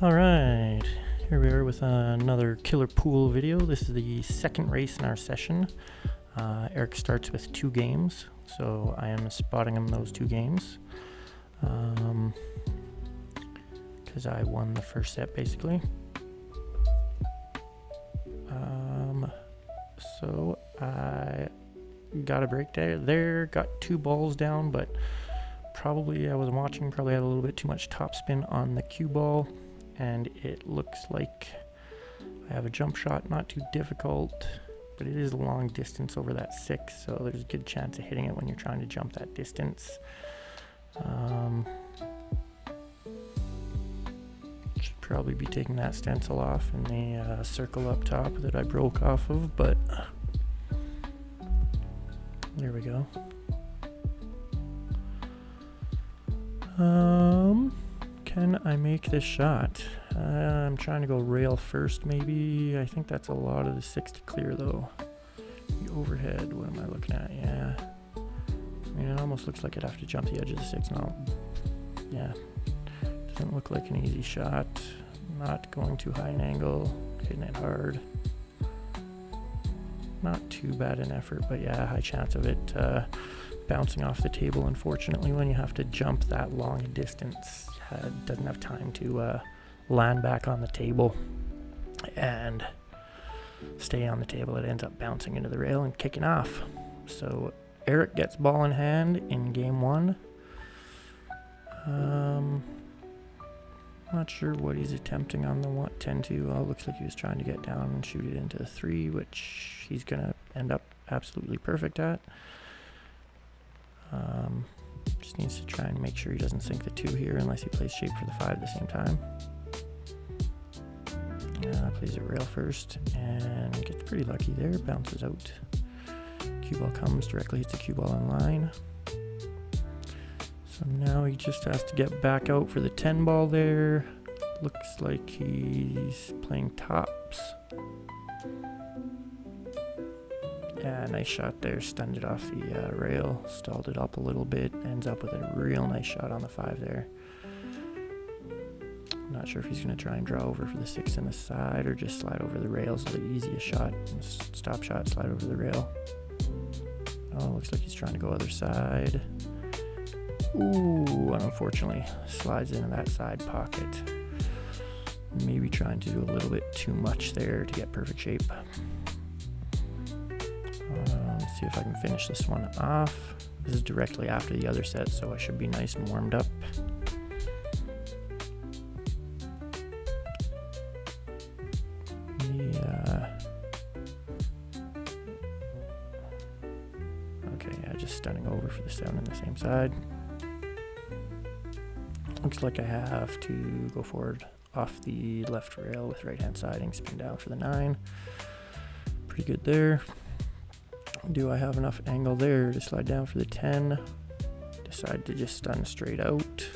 Alright, here we are with another killer pool video. This is the second race in our session. Eric starts with 2 games, so I am spotting him those 2 games. Because I won the first set basically. So I got a break there, got 2 balls down, but probably I wasn't watching, probably had a little bit too much topspin on the cue ball. And it looks like I have a jump shot, not too difficult, but it is a long distance over that 6, so there's a good chance of hitting it when you're trying to jump that distance. Should probably be taking that stencil off and the circle up top that I broke off of, but there we go. Can I make this shot? I'm trying to go rail first maybe. I think that's a lot of the 6 to clear though. The overhead, what am I looking at? Yeah. I mean, it almost looks like I'd have to jump the edge of the 6 now. Yeah. Doesn't look like an easy shot. Not going too high an angle. Hitting it hard. Not too bad an effort, but yeah, high chance of it bouncing off the table. Unfortunately, when you have to jump that long distance, it doesn't have time to land back on the table and stay on the table. It ends up bouncing into the rail and kicking off. So Eric gets ball in hand in game 1. Not sure what he's attempting on the 10-2. Oh, looks like he was trying to get down and shoot it into the 3, which he's gonna end up absolutely perfect at. Just needs to try and make sure he doesn't sink the 2 here unless he plays shape for the 5 at the same time. Plays it rail first and gets pretty lucky there. Bounces out. Cue ball comes, directly hits the cue ball in line. So now he just has to get back out for the 10 ball there. Looks like he's playing tops. Yeah, nice shot there, stunned it off the rail, stalled it up a little bit, ends up with a real nice shot on the 5 there. Not sure if he's going to try and draw over for the 6 in the side or just slide over the rails. The easiest shot, stop shot, slide over the rail. Oh, looks like he's trying to go other side. Ooh, unfortunately, slides into that side pocket. Maybe trying to do a little bit too much there to get perfect shape. Let's see if I can finish this one off. This is directly after the other set, so I should be nice and warmed up. Okay, yeah, just stunning over for the 7 on the same side. Looks like I have to go forward off the left rail with right hand siding, spin down for the 9. Pretty good there. Do I have enough angle there to slide down for the 10? Decide to just stun straight out.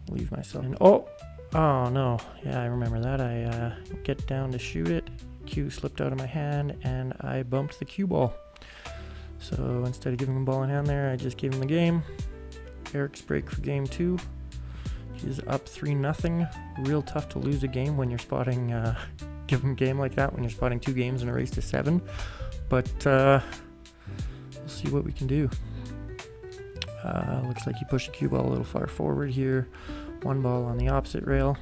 Leave myself in. Oh no. Yeah, I remember that. I get down to shoot it. Cue slipped out of my hand and I bumped the cue ball. So instead of giving him ball in hand there, I just gave him the game. Eric's break for game 2. He's up 3-0. Real tough to lose a game when you're spotting, give him a game like that when you're spotting 2 games in a race to 7. But we'll see what we can do. Looks like he pushed the cue ball a little far forward here. 1 ball on the opposite rail.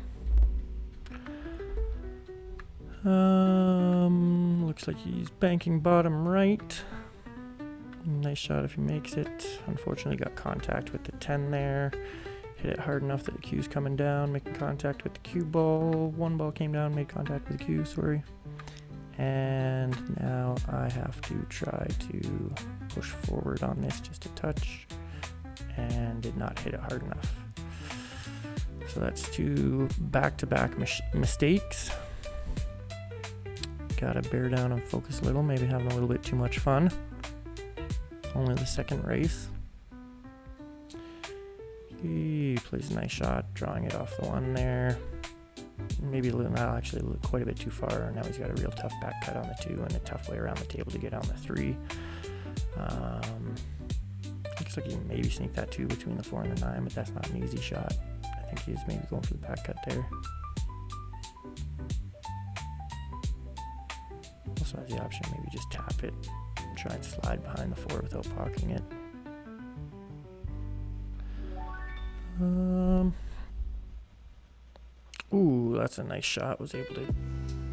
Looks like he's banking bottom right. Nice shot if he makes it. Unfortunately got contact with the 10 there. Hit it hard enough that the cue's coming down, making contact with the cue ball. 1 ball came down, made contact with the cue, sorry. And now I have to try to push forward on this just a touch and did not hit it hard enough. So that's 2 back-to-back mistakes. Gotta bear down and focus a little, maybe having a little bit too much fun. Only the second race. He plays a nice shot, drawing it off the 1 there. Maybe a little, actually quite a bit too far. Now he's got a real tough back cut on the 2 and a tough way around the table to get on the 3. Looks like he can maybe sneak that 2 between the 4 and the 9, but that's not an easy shot. I think he's maybe going for the back cut there. Also has the option maybe just tap it and try and slide behind the 4 without pocketing it. Ooh, that's a nice shot. Was able to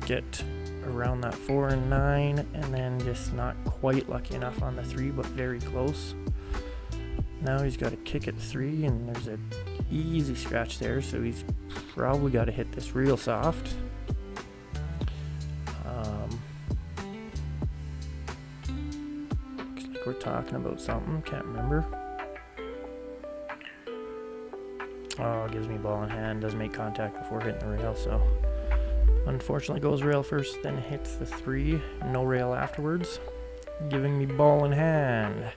get around that 4 and 9, and then just not quite lucky enough on the 3, but very close. Now he's got to kick at 3, and there's an easy scratch there, so he's probably got to hit this real soft. Looks like we're talking about something, can't remember. Oh, gives me ball in hand, doesn't make contact before hitting the rail, so unfortunately goes rail first, then hits the 3, no rail afterwards, giving me ball in hand.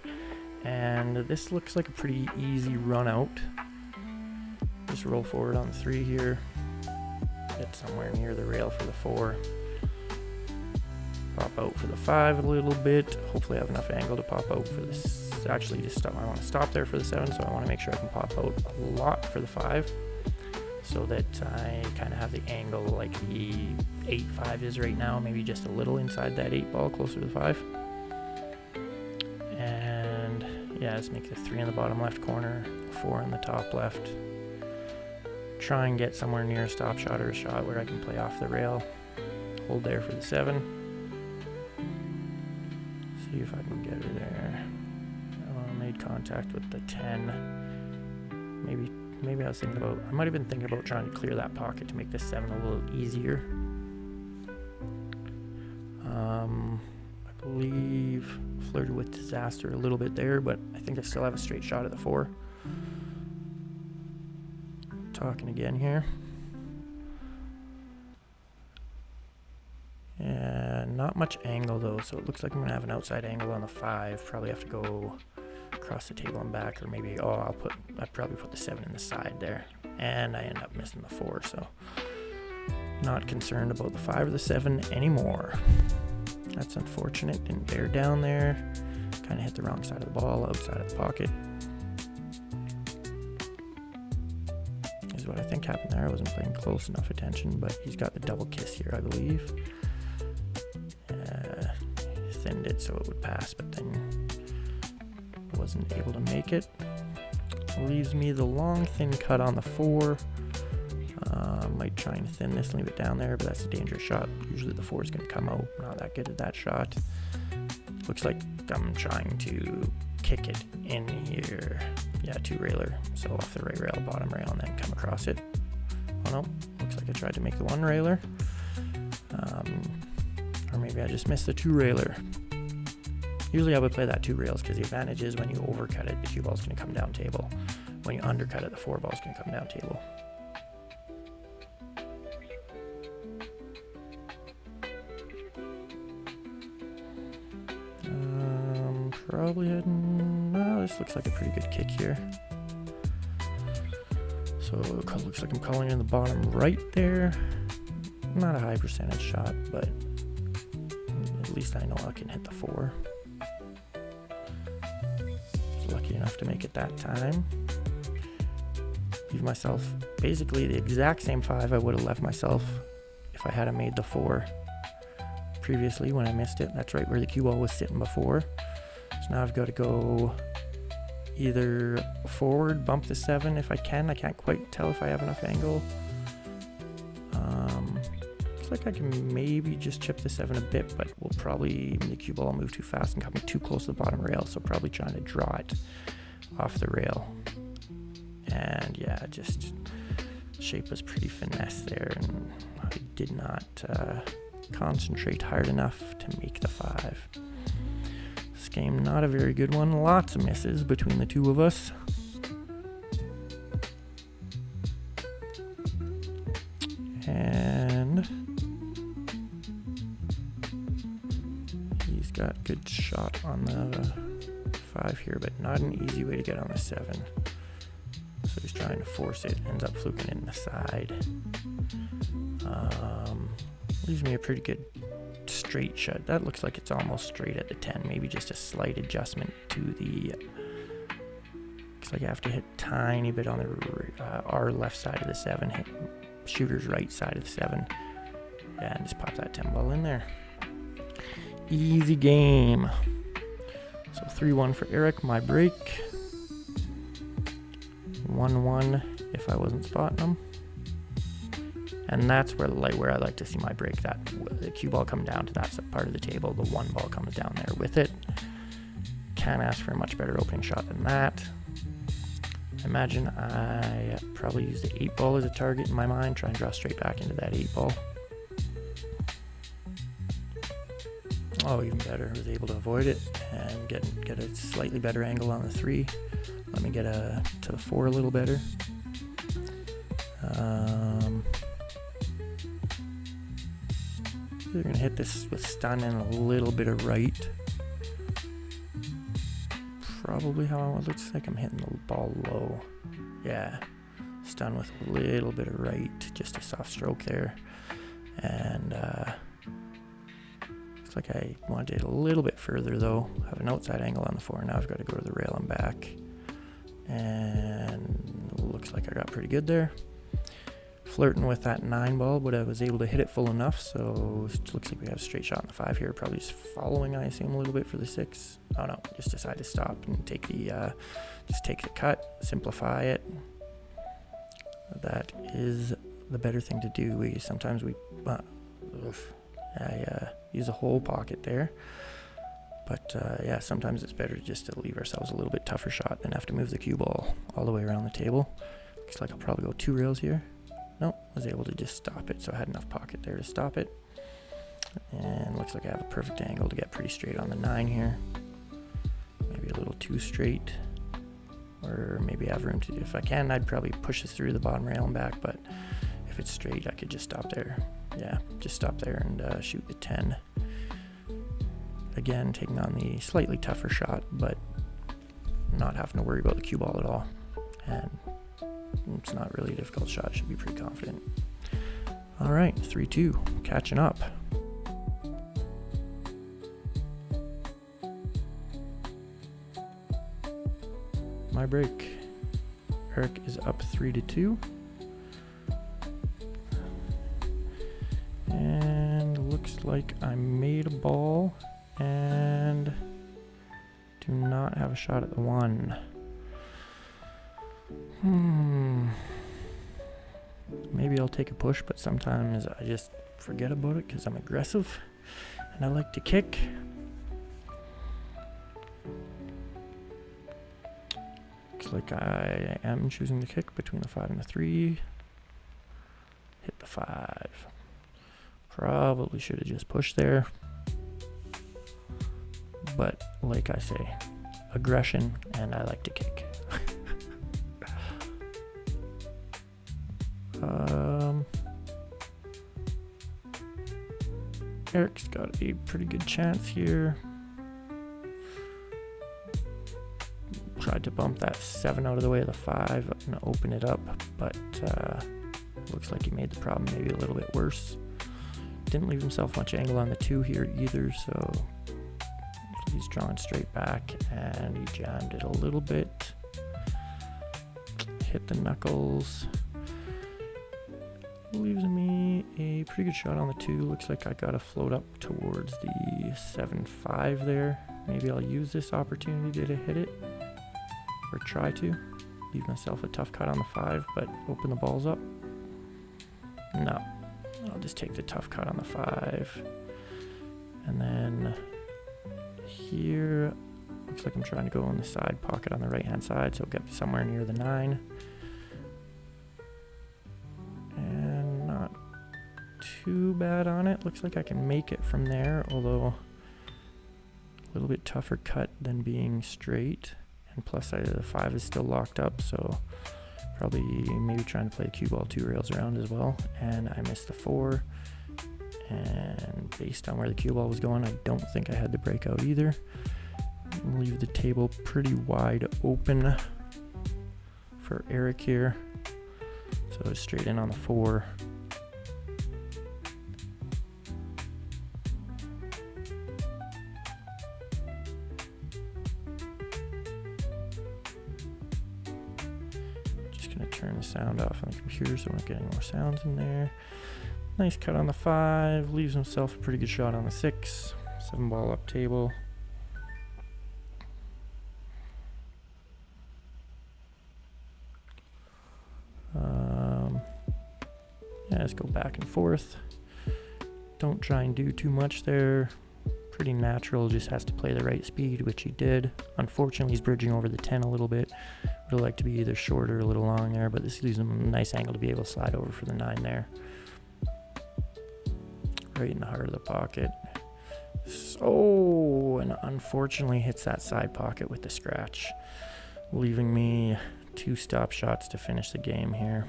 And this looks like a pretty easy run out. Just roll forward on the 3 here, get somewhere near the rail for the 4, pop out for the 5 a little bit, hopefully I have enough angle to pop out for this. Actually just stop. I want to stop there for the 7, so I want to make sure I can pop out a lot for the 5, so that I kind of have the angle like the 8-5 is right now, maybe just a little inside that 8 ball, closer to the 5. And yeah, let's make the 3 in the bottom left corner, 4 in the top left. Try and get somewhere near a stop shot or a shot where I can play off the rail. Hold there for the 7. See if I can get her there. Made contact with the 10. Maybe I was thinking about, I might have been thinking about trying to clear that pocket to make this 7 a little easier. I believe flirted with disaster a little bit there, but I think I still have a straight shot at the 4. Talking again here. And not much angle though, so it looks like I'm gonna have an outside angle on the 5. Probably have to go across the table and back, or maybe I probably put the 7 in the side there, and I end up missing the 4, so not concerned about the 5 or the 7 anymore. That's unfortunate. Didn't bear down there, kind of hit the wrong side of the ball, outside of the pocket is what I think happened there. I wasn't paying close enough attention, but he's got the double kiss here, I believe. Thinned it so it would pass, but then wasn't able to make it. Leaves me the long thin cut on the 4. Might try and thin this, leave it down there, but that's a dangerous shot. Usually the 4 is going to come out. Not that good at that shot. Looks like I'm trying to kick it in here. Yeah, 2 railer. So off the right rail, bottom rail, and then come across it. Oh no, looks like I tried to make the 1 railer. Or maybe I just missed the 2 railer. Usually I would play that 2 rails because the advantage is when you overcut it, the cue ball's going to come down table. When you undercut it, the 4 ball's going to come down table. Probably heading, well, this looks like a pretty good kick here. So it looks like I'm calling in the bottom right there. Not a high percentage shot, but at least I know I can hit the 4. Was lucky enough to make it that time. Leave myself basically the exact same 5 I would have left myself if I had made the 4 previously when I missed it. That's right where the cue ball was sitting before. So now I've got to go either forward, bump the 7 if I can. I can't quite tell if I have enough angle. Looks like I can maybe just chip the 7 a bit, but we'll probably, the cue ball will move too fast and coming too close to the bottom rail, so probably trying to draw it off the rail. And yeah, just shape was pretty finesse there, and I did not concentrate hard enough to make the 5. This game, not a very good one. Lots of misses between the 2 of us. And he's got good shot on the 5 here, but not an easy way to get on the 7. So he's trying to force it, ends up fluking in the side. Leaves me a pretty good straight shot. That looks like it's almost straight at the 10, maybe just a slight adjustment to the Looks like I have to hit tiny bit on the our left side of the 7, hit shooter's right side of the 7. Yeah, and just pop that 10 ball in there. Easy game. So 3-1 for Eric, my break. 1-1 if I wasn't spotting them. And that's where I like to see my break, that the cue ball come down to that part of the table, the 1 ball comes down there with it. Can't ask for a much better opening shot than that. Imagine I probably use the 8 ball as a target in my mind, try and draw straight back into that 8 ball. Oh, even better, I was able to avoid it and get a slightly better angle on the 3. Let me get to the 4 a little better. They're going to hit this with stun and a little bit of right. Probably how it looks like I'm hitting the ball low. Yeah, stun with a little bit of right, just a soft stroke there. And looks like I wanted it a little bit further though. Have an outside angle on the 4. Now I've got to go to the rail and back. And looks like I got pretty good there. Flirting with that 9 ball, but I was able to hit it full enough, so it looks like we have a straight shot on the 5 here. Probably just following, I assume, a little bit for the 6. Oh no, just decide to stop and take the cut, simplify it. That is the better thing to do. Sometimes we use a whole pocket there, but yeah, sometimes it's better just to leave ourselves a little bit tougher shot than have to move the cue ball all the way around the table. Looks like I'll probably go 2 rails here. Nope, was able to just stop it, so I had enough pocket there to stop it. And looks like I have a perfect angle to get pretty straight on the 9 here. Maybe a little too straight, or maybe I have room to, if I can, I'd probably push this through the bottom rail and back, but if it's straight, I could just stop there. Yeah, just stop there and shoot the 10. Again, taking on the slightly tougher shot, but not having to worry about the cue ball at all. And it's not really a difficult shot, should be pretty confident. All right, 3-2, catching up. My break. Eric is up 3-2. And looks like I made a ball and do not have a shot at the 1. Maybe I'll take a push, but sometimes I just forget about it because I'm aggressive and I like to kick. Looks like I am choosing to kick between the 5 and the 3. Hit the 5. Probably should have just pushed there. But like I say, aggression, and I like to kick. Eric's got a pretty good chance here. Tried to bump that 7 out of the way of the 5 and open it up, but looks like he made the problem maybe a little bit worse. Didn't leave himself much angle on the 2 here either, so he's drawing straight back and he jammed it a little bit. Hit the knuckles. Leaves me a pretty good shot on the 2. Looks like I gotta float up towards the 7-5 there. Maybe I'll use this opportunity to hit it, or try to. Leave myself a tough cut on the 5, but open the balls up. No, I'll just take the tough cut on the 5. And then here, looks like I'm trying to go in the side pocket on the right hand side, so get somewhere near the 9. And not too bad on it. Looks like I can make it from there, although a little bit tougher cut than being straight. And plus the 5 is still locked up, so probably maybe trying to play the cue ball 2 rails around as well. And I missed the 4. And based on where the cue ball was going, I don't think I had the breakout either. Leave the table pretty wide open for Eric here. So straight in on the 4. turn the sound off on the computer so we're not getting more sounds in there. Nice cut on the 5. Leaves himself a pretty good shot on the 6. 7 ball up table. Yeah, let's go back and forth. Don't try and do too much there. Pretty natural, just has to play the right speed, which he did. Unfortunately, he's bridging over the 10 a little bit. Would have liked to be either short or a little long there, but this leaves him a nice angle to be able to slide over for the 9 there. Right in the heart of the pocket. So, and unfortunately hits that side pocket with the scratch, leaving me 2 stop shots to finish the game here.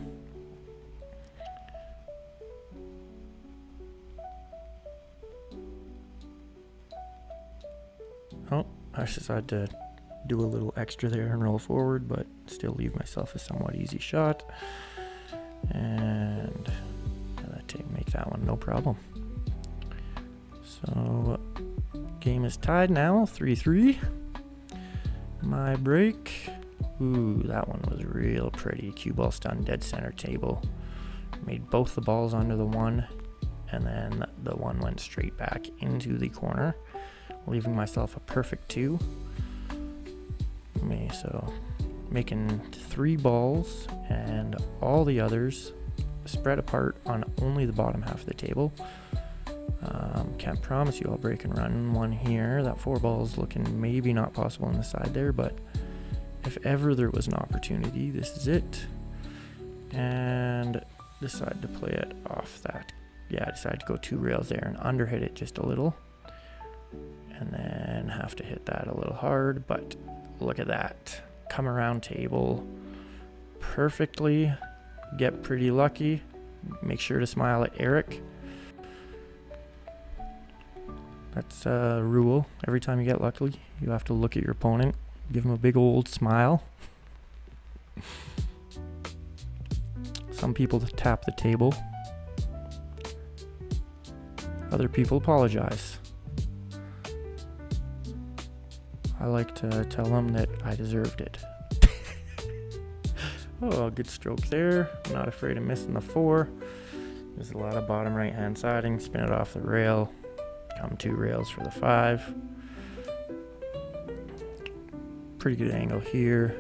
Oh, I decided to do a little extra there and roll forward, but still leave myself a somewhat easy shot. And make that one no problem. So, game is tied now, 3-3. My break. Ooh, that one was real pretty. Cue ball stun, dead center table. Made both the balls onto the 1, and then the 1 went straight back into the corner, leaving myself a perfect 2. So making 3 balls and all the others spread apart on only the bottom half of the table. Can't promise you I'll break and run one here. That 4 ball is looking maybe not possible on the side there, but if ever there was an opportunity, this is it. And decide to play it off that. Yeah, I decided to go 2 rails there and underhit it just a little. And then have to hit that a little hard, but look at that. Come around table perfectly. Get pretty lucky. Make sure to smile at Eric. That's a rule. Every time you get lucky, you have to look at your opponent, give him a big old smile. Some people tap the table. Other people apologize. I like to tell them that I deserved it. Oh, good stroke there. I'm not afraid of missing the 4. There's a lot of bottom right hand siding. Spin it off the rail. Come 2 rails for the 5. Pretty good angle here.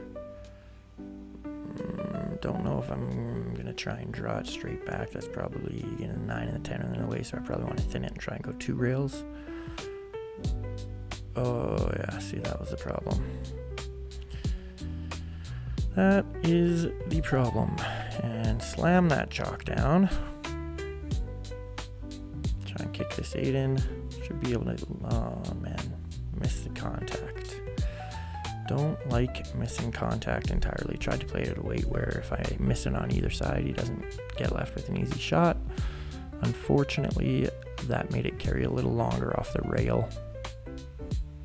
Don't know if I'm going to try and draw it straight back. That's probably getting a 9 and a 10 in the way, so I probably want to thin it and try and go 2 rails. Oh yeah, see, that was the problem. That is the problem. And slam that chalk down. Try and kick this 8 in. Should be able to, oh man, miss the contact. Don't like missing contact entirely. Tried to play it at a weight where if I miss it on either side, he doesn't get left with an easy shot. Unfortunately, that made it carry a little longer off the rail.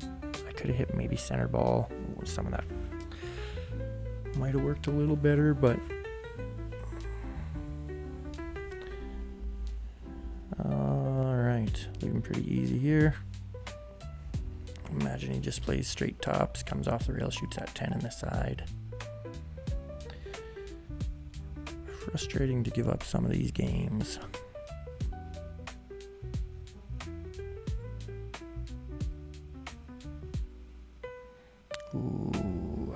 I could have hit maybe center ball. Some of that might have worked a little better, but alright, leaving pretty easy here. Imagine he just plays straight tops, comes off the rail, shoots at 10 in the side. Frustrating to give up some of these games. Ooh,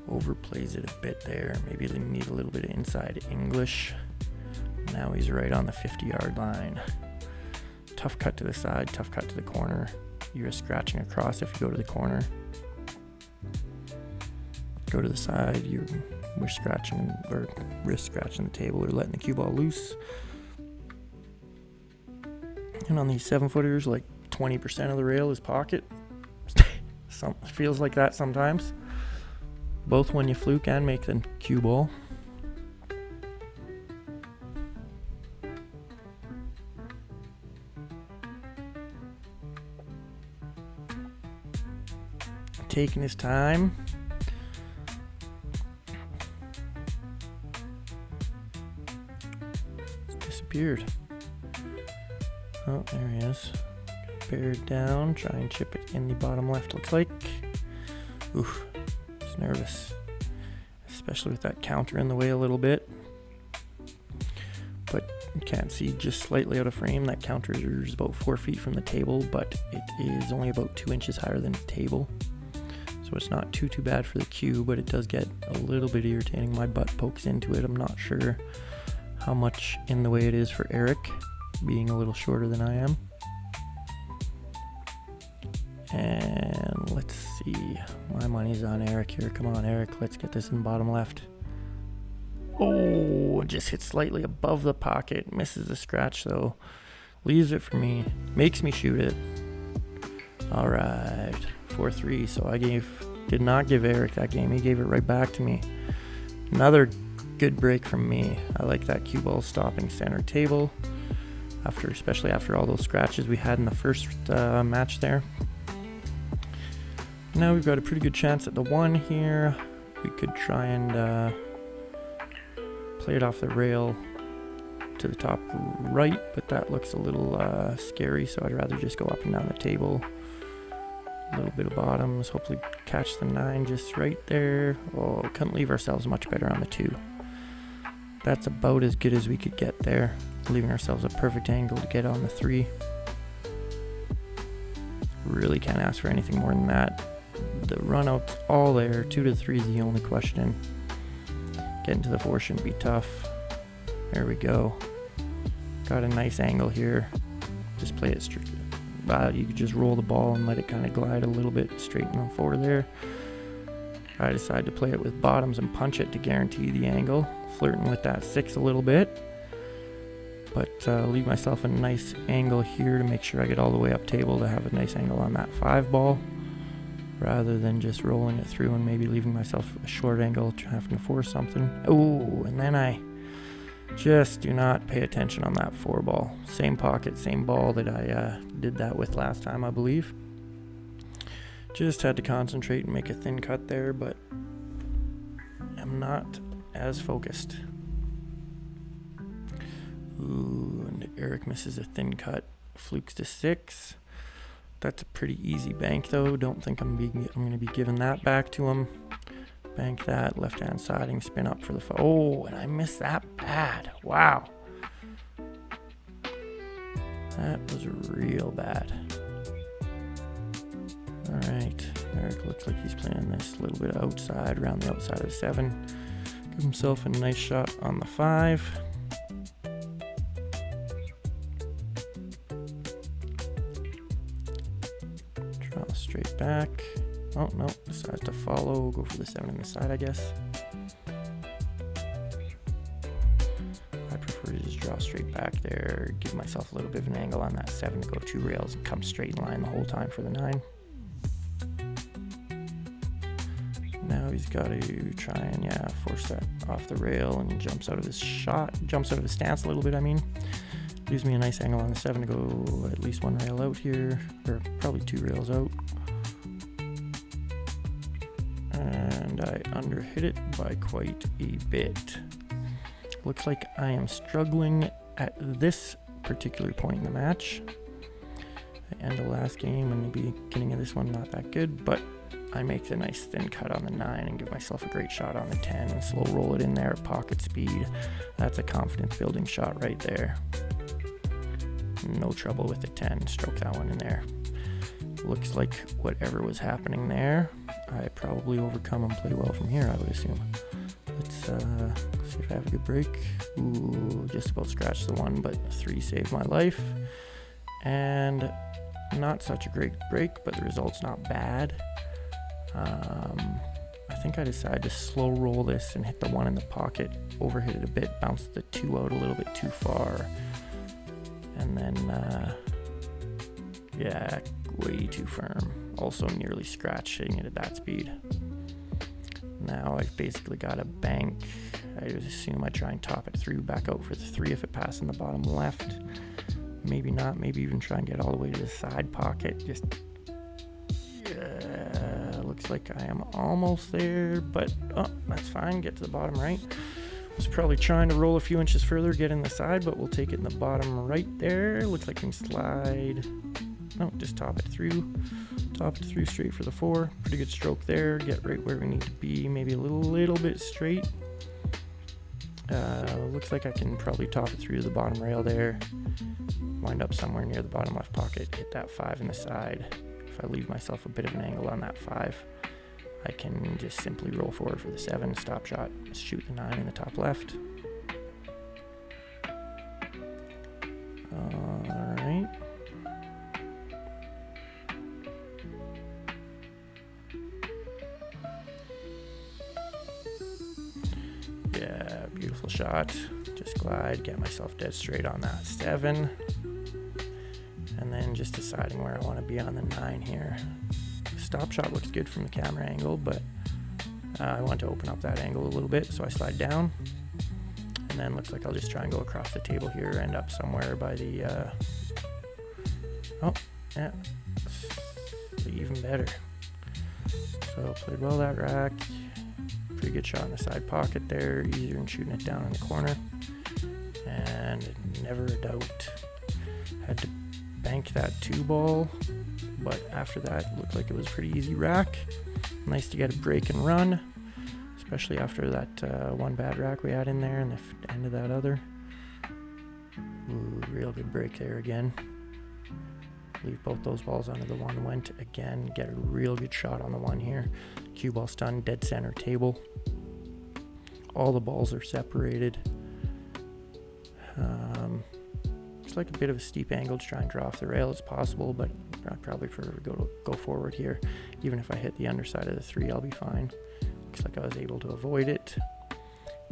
overplays it a bit there. Maybe they need a little bit of inside English. Now he's right on the 50-yard line. Tough cut to the side, tough cut to the corner. You're scratching across if you go to the corner. Go to the side, we're scratching or wrist scratching the table or letting the cue ball loose. And on these 7-footers, like 20% of the rail is pocket. Feels like that sometimes. Both when you fluke and make the cue ball. Taking his time. It's disappeared. Oh, there he is. Bear down, try and chip it in the bottom left, looks like. Oof, he's nervous. especially with that counter in the way a little bit. But you can't see just slightly out of frame. That counter is about 4 feet from the table, but it is only about 2 inches higher than the table. So it's not too bad for the cue, but it does get a little bit irritating. My butt pokes into it. I'm not sure how much in the way it is for Eric, being a little shorter than I am. And let's see. My money's on Eric here. Come on, Eric. Let's get this in bottom left. Oh, just hit slightly above the pocket. Misses the scratch, though. Leaves it for me. Makes me shoot it. All right. 4-3. So I did not give Eric that game. He gave it right back to me. Another good break from me. I like that cue ball stopping center table. Especially after all those scratches we had in the first match there. Now we've got a pretty good chance at the 1 here. We could try and play it off the rail to the top right, but that looks a little scary, so I'd rather just go up and down the table. A little bit of bottoms, hopefully catch the 9 just right there. Oh, couldn't leave ourselves much better on the 2. That's about as good as we could get there, leaving ourselves a perfect angle to get on the 3. Really can't ask for anything more than that. The run out's all there. 2 to 3 is the only question. Getting to the 4 shouldn't be tough. There we go. Got a nice angle here. Just play it straight. You could just roll the ball and let it kind of glide a little bit straight in the 4 there. I decided to play it with bottoms and punch it to guarantee the angle. Flirting with that 6 a little bit. But leave myself a nice angle here to make sure I get all the way up table to have a nice angle on that 5 ball. Rather than just rolling it through and maybe leaving myself a short angle, having to force something. Oh, and then I just do not pay attention on that 4 ball. Same pocket, same ball that I did that with last time, I believe. Just had to concentrate and make a thin cut there, but I'm not as focused. Ooh, and Eric misses a thin cut. Flukes to 6. That's a pretty easy bank, though. Don't think I'm going to be giving that back to him. Bank that, left-hand siding, spin up for the... Oh, and I missed that bad. Wow. That was real bad. All right. Eric looks like he's playing this a little bit outside, around the outside of the 7. Give himself a nice shot on the 5. Straight back. Oh, no. Decides to follow. Go for the 7 on the side, I guess. I prefer to just draw straight back there. Give myself a little bit of an angle on that 7 to go 2 rails and come straight in line the whole time for the 9. Now he's got to try and, force that off the rail and jumps out of his shot. Jumps out of his stance a little bit, I mean. Gives me a nice angle on the 7 to go at least 1 rail out here, or probably 2 rails out. And I underhit it by quite a bit. Looks like I am struggling at this particular point in the match. The end of last game and the beginning of this one, not that good, but I make the nice thin cut on the 9 and give myself a great shot on the 10 and slow roll it in there at pocket speed. That's a confidence building shot right there. No trouble with the 10. Stroke that one in there. Looks like whatever was happening there, I probably overcome and play well from here, I would assume. Let's see if I have a good break. Ooh, just about scratched the 1, but 3 saved my life. And not such a great break, but the result's not bad. I think I decided to slow roll this and hit the 1 in the pocket, overhit it a bit, bounced the 2 out a little bit too far. And then, way too firm. Also nearly scratched hitting it at that speed. Now I've basically got a bank. I assume I try and top it through, back out for the 3 if it passes in the bottom left. Maybe not, maybe even try and get all the way to the side pocket. Just, looks like I am almost there, but that's fine. Get to the bottom right. Was probably trying to roll a few inches further, get in the side, but we'll take it in the bottom right there. Looks like we can slide No, just top it through straight for the 4. Pretty good stroke there. Get right where we need to be, maybe a little bit straight. Looks like I can probably top it through the bottom rail there, wind up somewhere near the bottom left pocket, hit that 5 in the side. If I leave myself a bit of an angle on that 5, I can just simply roll forward for the 7, stop shot, shoot the 9 in the top left. Alright. Yeah, beautiful shot. Just glide, get myself dead straight on that 7. And then just deciding where I want to be on the 9 here. Stop shot looks good from the camera angle, but I want to open up that angle a little bit, so I slide down. And then looks like I'll just try and go across the table here, end up somewhere by the, oh, yeah, even better. So played well that rack. Pretty good shot in the side pocket there, easier than shooting it down in the corner. And never a doubt. Had to bank that 2 ball, but after that looked like it was a pretty easy rack. Nice to get a break and run, especially after that one bad rack we had in there and the end of that other. Ooh, real good break there again. Leave both those balls under the 1, went again, get a real good shot on the 1 here. Cue ball stun, dead center table. All the balls are separated. It's like a bit of a steep angle to try and draw off the rail. It's possible, but I'd probably prefer to go forward here. Even if I hit the underside of the 3, I'll be fine. Looks like I was able to avoid it.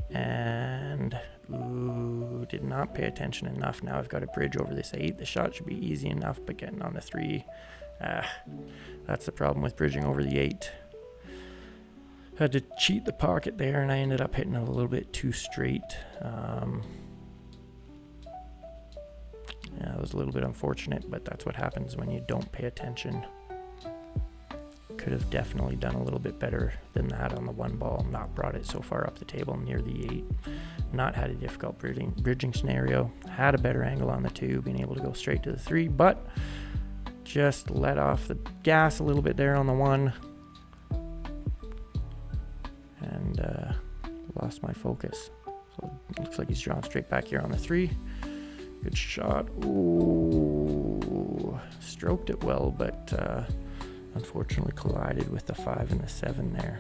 And ooh, did not pay attention enough. Now I've got a bridge over this 8. The shot should be easy enough, but getting on the 3, that's the problem with bridging over the 8. Had to cheat the pocket there, and I ended up hitting it a little bit too straight. Yeah, it was a little bit unfortunate, but that's what happens when you don't pay attention. Could have definitely done a little bit better than that on the 1 ball, not brought it so far up the table near the 8. Not had a difficult bridging scenario. Had a better angle on the 2, being able to go straight to the 3, but just let off the gas a little bit there on the 1. And lost my focus. So it looks like he's drawn straight back here on the 3. Good shot. Ooh, stroked it well, but unfortunately collided with the 5 and the 7 there.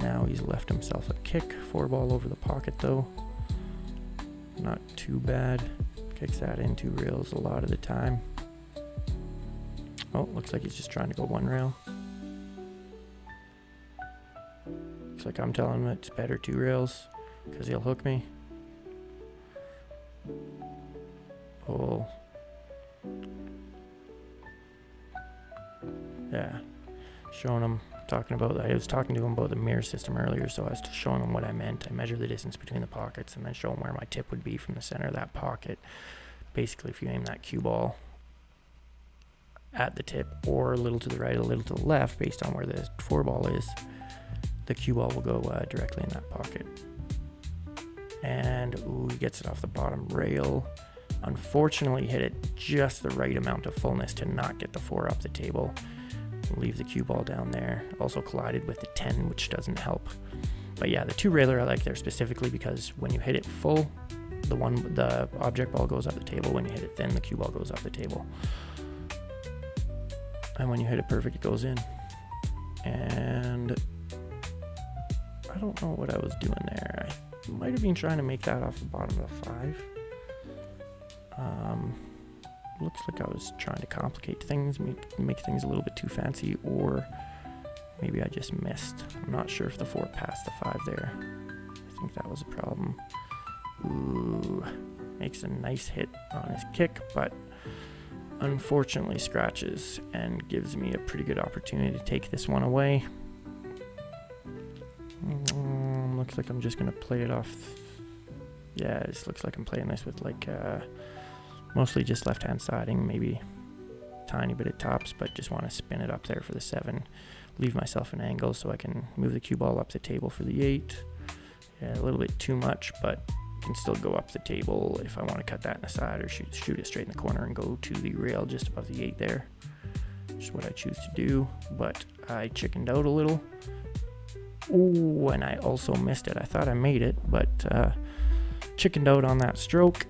Now he's left himself a kick. 4 ball over the pocket though. Not too bad. Kicks that in 2 rails a lot of the time. Oh, looks like he's just trying to go 1 rail. Looks like I'm telling him it's better 2 rails because he'll hook me. Oh. Yeah. Showing him, I was talking to him about the mirror system earlier, so I was showing him what I meant. I measure the distance between the pockets and then show him where my tip would be from the center of that pocket. Basically, if you aim that cue ball at the tip or a little to the right, a little to the left, based on where the 4 ball is, the cue ball will go directly in that pocket. And ooh, he gets it off the bottom rail. Unfortunately, hit it just the right amount of fullness to not get the 4 up the table. Leave the cue ball down there. Also collided with the 10, which doesn't help. But yeah, the 2 railer I like there specifically because when you hit it full, the object ball goes up the table. When you hit it thin, the cue ball goes up the table. And when you hit it perfect, it goes in. And I don't know what I was doing there. I might have been trying to make that off the bottom of the 5. Looks like I was trying to complicate things, make things a little bit too fancy, or maybe I just missed. I'm not sure if the 4 passed the 5 there. I think that was a problem. Ooh, makes a nice hit on his kick, but unfortunately scratches and gives me a pretty good opportunity to take this one away. Looks like I'm just going to play it off. Yeah, it just looks like I'm playing this with like mostly just left-hand siding, maybe tiny bit of tops, but just want to spin it up there for the 7. Leave myself an angle so I can move the cue ball up the table for the 8. Yeah, a little bit too much, but can still go up the table if I want to cut that in the side or shoot it straight in the corner and go to the rail just above the 8 there. Which is what I choose to do, but I chickened out a little. Ooh, and I also missed it. I thought I made it, but chickened out on that stroke.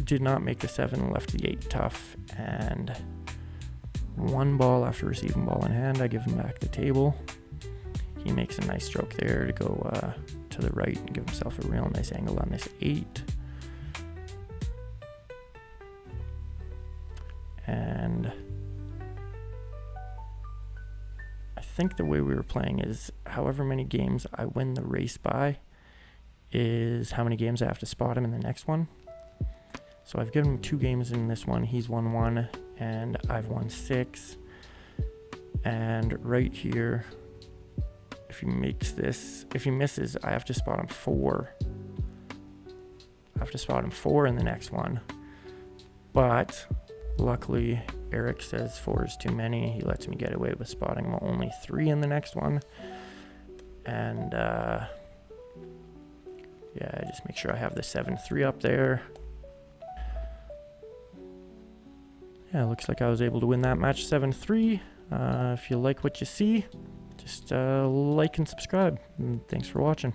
Did not make the 7, left the 8 tough, and 1 ball after receiving ball in hand, I give him back the table. He makes a nice stroke there to go to the right and give himself a real nice angle on this 8. And I think the way we were playing is however many games I win the race by is how many games I have to spot him in the next one. So I've given him 2 games in this one. He's won 1 and I've won 6. And right here, if he misses, I have to spot him 4. I have to spot him 4 in the next one. But luckily, Eric says 4 is too many. He lets me get away with spotting him only 3 in the next one. And yeah, I just make sure I have the 7-3 up there. Yeah, looks like I was able to win that match 7-3. If you like what you see, just like and subscribe. And thanks for watching.